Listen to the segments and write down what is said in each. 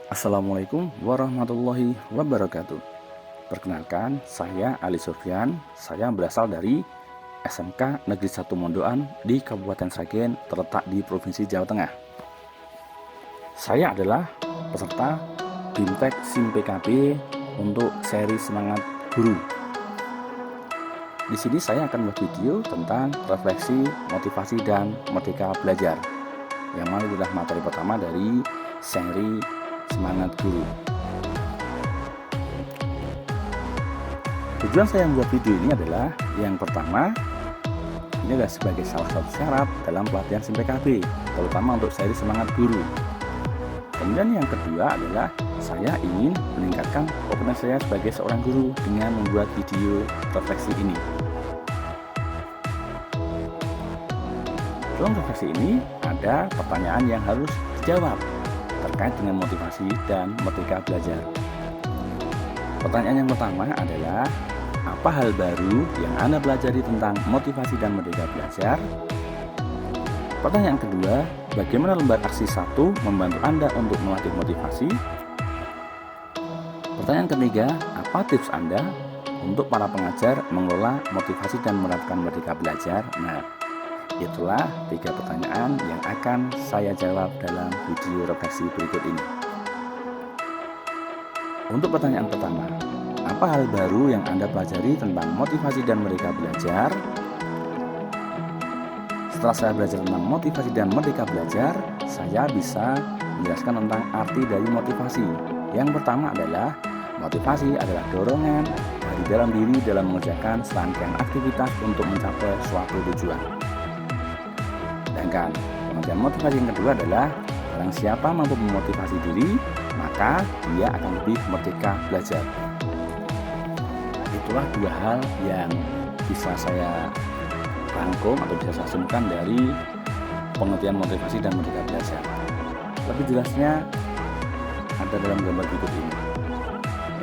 Assalamualaikum warahmatullahi wabarakatuh. Perkenalkan, saya Ali Sofyan. Saya berasal dari SMK Negeri 1 Mondoan di Kabupaten Sragen, terletak di Provinsi Jawa Tengah. Saya adalah peserta BIMTEK SIM PKB untuk seri Semangat Guru. Di sini saya akan membuat video tentang refleksi, motivasi, dan merdeka belajar, yang mana adalah materi pertama dari seri Semangat Guru. Tujuan saya membuat video ini adalah yang pertama, ini adalah sebagai salah satu syarat dalam pelatihan SIM PKB, terutama untuk seri Semangat Guru. Kemudian yang kedua adalah saya ingin meningkatkan kompetensi saya sebagai seorang guru dengan membuat video refleksi ini. Dalam refleksi ini ada pertanyaan yang harus dijawab terkait dengan motivasi dan merdeka belajar. Pertanyaan yang pertama adalah, apa hal baru yang Anda pelajari tentang motivasi dan merdeka belajar? Pertanyaan kedua, bagaimana lembar aksi 1 membantu Anda untuk melatih motivasi? Pertanyaan ketiga, apa tips Anda untuk para pengajar mengelola motivasi dan menerapkan merdeka belajar? Nah, itulah 3 pertanyaan yang akan saya jawab dalam video refleksi berikut ini. Untuk pertanyaan pertama, apa hal baru yang Anda pelajari tentang motivasi dan merdeka belajar? Setelah saya belajar tentang motivasi dan merdeka belajar, saya bisa menjelaskan tentang arti dari motivasi. Yang pertama adalah, motivasi adalah dorongan dari dalam diri dalam mengerjakan serangkaian aktivitas untuk mencapai suatu tujuan. Sedangkan pengertian motivasi yang kedua adalah, barang siapa mampu memotivasi diri, maka dia akan lebih merdeka belajar. Itulah 2 hal yang bisa saya rangkum atau bisa saya simpulkan dari pengertian motivasi dan merdeka belajar. Lebih jelasnya ada dalam gambar berikut ini.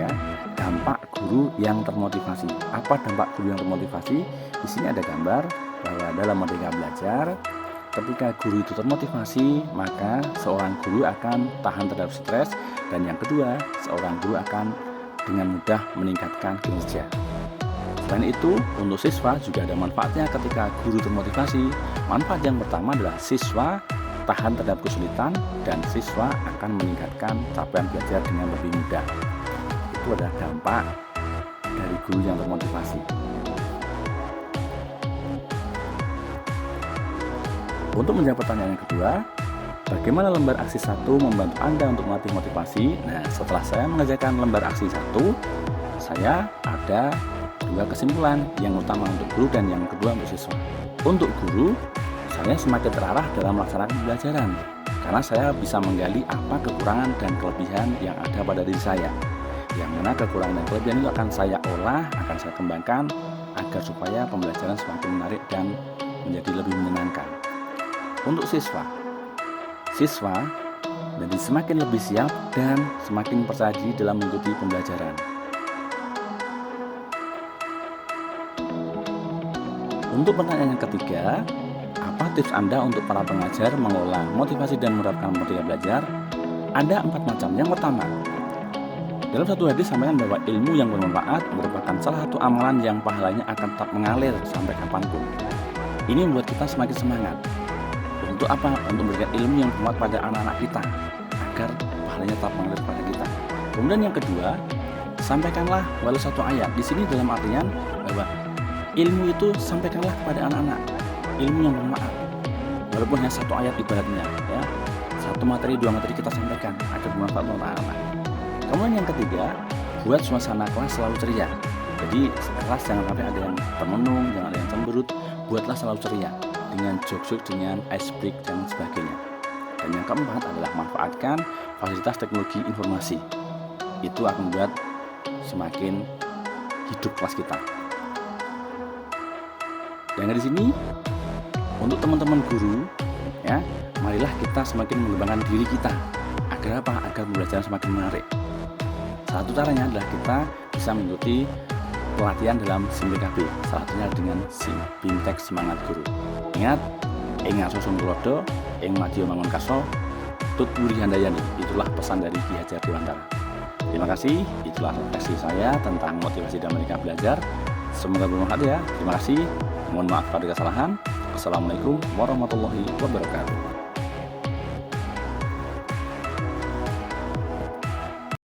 Ya, dampak guru yang termotivasi. Apa dampak guru yang termotivasi? Di sini ada gambar bahwa dalam merdeka belajar, ketika guru itu termotivasi, maka seorang guru akan tahan terhadap stres, dan yang kedua, seorang guru akan dengan mudah meningkatkan kinerja. Selain itu, untuk siswa juga ada manfaatnya ketika guru termotivasi. Manfaat yang pertama adalah siswa tahan terhadap kesulitan dan siswa akan meningkatkan capaian belajar dengan lebih mudah. Itu adalah dampak dari guru yang termotivasi. Untuk menjawab pertanyaan yang kedua, bagaimana lembar aksi 1 membantu Anda untuk melatih motivasi? Nah, setelah saya mengerjakan lembar aksi 1, saya ada 2 kesimpulan, yang utama untuk guru dan yang kedua untuk siswa. Untuk guru, saya semakin terarah dalam melaksanakan pembelajaran, karena saya bisa menggali apa kekurangan dan kelebihan yang ada pada diri saya. Yang mana kekurangan dan kelebihan itu akan saya olah, akan saya kembangkan agar supaya pembelajaran semakin menarik dan menjadi lebih menyenangkan. Untuk siswa jadi semakin lebih siap dan semakin percaya diri dalam mengikuti pembelajaran. Untuk pertanyaan yang ketiga, apa tips Anda untuk para pengajar mengelola motivasi dan menerapkan merdeka belajar? Ada 4 macam. Yang pertama, dalam satu hadis sampaikan bahwa ilmu yang bermanfaat merupakan salah satu amalan yang pahalanya akan tetap mengalir sampai kapanpun. Ini membuat kita semakin semangat. Untuk apa? Untuk memberikan ilmu yang bermanfaat pada anak-anak kita, agar pahalanya tetap mengalir pada kita. Kemudian yang kedua, sampaikanlah walau 1 ayat. Di sini dalam artian bahwa ilmu itu sampaikanlah kepada anak-anak, ilmu yang bermanfaat, walaupun hanya 1 ayat ibaratnya, ya, 1 materi 2 materi kita sampaikan agar bermanfaat untuk anak-anak. Kemudian yang ketiga, buat suasana kelas selalu ceria. Jadi kelas jangan sampai ada yang termenung, jangan ada yang cemberut, buatlah selalu ceria dengan jok-jok, dengan ice break dan sebagainya. Dan yang keempat adalah manfaatkan fasilitas teknologi informasi. Itu akan membuat semakin hidup kelas kita. Dan dari sini, untuk teman-teman guru, ya, marilah kita semakin mengembangkan diri kita. Agar apa? Agar pembelajaran semakin menarik. Salah satu caranya adalah kita bisa mengikuti pelatihan dalam SIM PKB, salah satunya dengan BIMTEK Semangat Guru. Ingat, ing aso sung tulodo, ing madya mangun kaso, Tut Wuri Handayani. Itulah pesan dari Ki Hajar Dewantara. Terima kasih, itulah refleksi saya tentang motivasi dan Merdeka Belajar. Semoga bermanfaat ya. Terima kasih. Mohon maaf pada kesalahan. Wassalamualaikum warahmatullahi wabarakatuh.